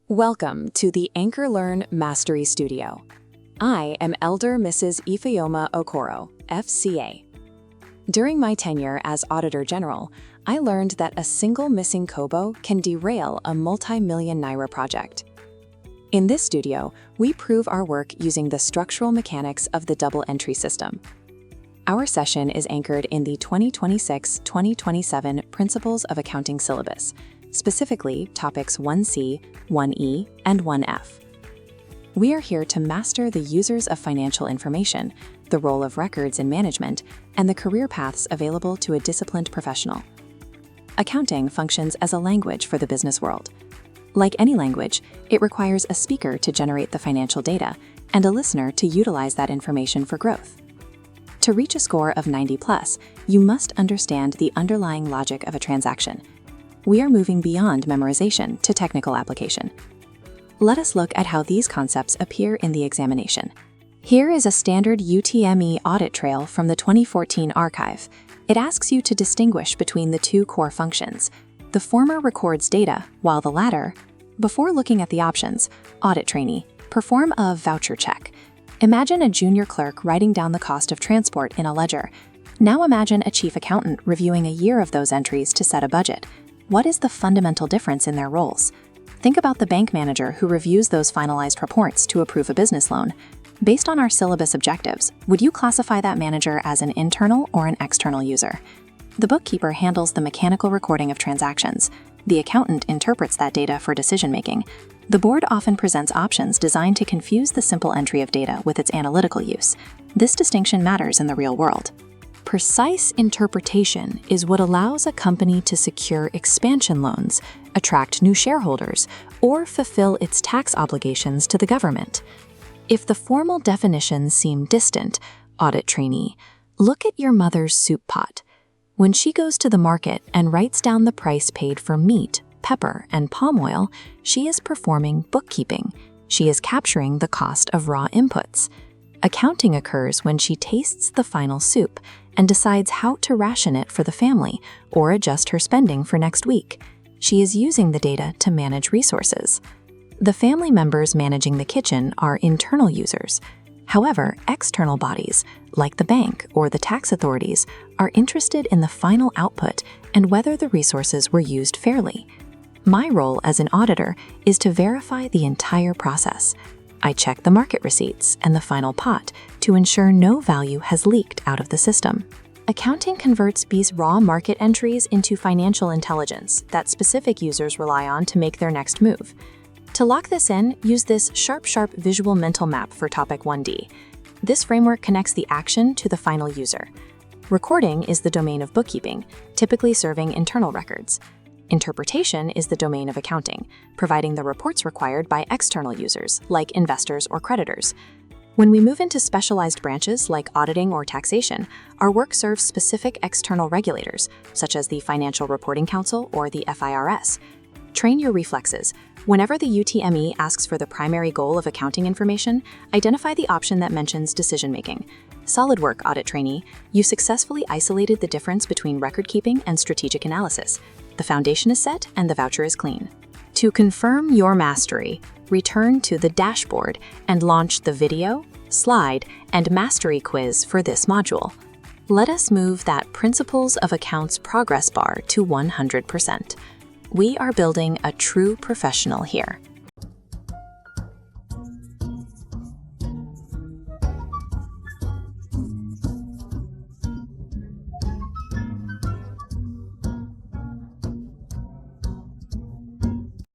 Welcome to the Anchor Learn Mastery Studio. I am Elder Mrs. Ifeoma Okoro, FCA. During my tenure as Auditor General, I learned that a single missing kobo can derail a multi-million naira project. In this studio, we prove our work using the structural mechanics of the double entry system. Our session is anchored in the 2026-2027 Principles of Accounting syllabus, specifically topics 1C, 1E, and 1F. We are here to master the users of financial information, the role of records in management, and the career paths available to a disciplined professional. Accounting functions as a language for the business world. Like any language, it requires a speaker to generate the financial data and a listener to utilize that information for growth. To reach a score of 90+, you must understand the underlying logic of a transaction. We are moving beyond memorization to technical application. Let us look at how these concepts appear in the examination. Here is a standard UTME audit trail from the 2014 archive. It asks you to distinguish between the two core functions. The former records data, while the latter, before looking at the options, audit trainee, perform a voucher check. Imagine a junior clerk writing down the cost of transport in a ledger. Now imagine a chief accountant reviewing a year of those entries to set a budget. What is the fundamental difference in their roles? Think about the bank manager who reviews those finalized reports to approve a business loan. Based on our syllabus objectives, would you classify that manager as an internal or an external user? The bookkeeper handles the mechanical recording of transactions. The accountant interprets that data for decision-making. The board often presents options designed to confuse the simple entry of data with its analytical use. This distinction matters in the real world. Precise interpretation is what allows a company to secure expansion loans, attract new shareholders, or fulfill its tax obligations to the government. If the formal definitions seem distant, audit trainee, look at your mother's soup pot. When she goes to the market and writes down the price paid for meat, pepper, and palm oil, she is performing bookkeeping. She is capturing the cost of raw inputs. Accounting occurs when she tastes the final soup and decides how to ration it for the family or adjust her spending for next week. She is using the data to manage resources. The family members managing the kitchen are internal users. However, external bodies, like the bank or the tax authorities, are interested in the final output and whether the resources were used fairly. My role as an auditor is to verify the entire process. I check the market receipts and the final pot to ensure no value has leaked out of the system. Accounting converts these raw market entries into financial intelligence that specific users rely on to make their next move. To lock this in, use this sharp visual mental map for topic 1D. This framework connects the action to the final user. Recording is the domain of bookkeeping, typically serving internal records. Interpretation is the domain of accounting, providing the reports required by external users, like investors or creditors. When we move into specialized branches like auditing or taxation, our work serves specific external regulators, such as the Financial Reporting Council or the FIRS. Train your reflexes. Whenever the UTME asks for the primary goal of accounting information, identify the option that mentions decision-making. Solid work, audit trainee. You successfully isolated the difference between record-keeping and strategic analysis. The foundation is set and the voucher is clean. To confirm your mastery, return to the dashboard and launch the video, slide, and mastery quiz for this module. Let us move that Principles of Accounts progress bar to 100%. We are building a true professional here.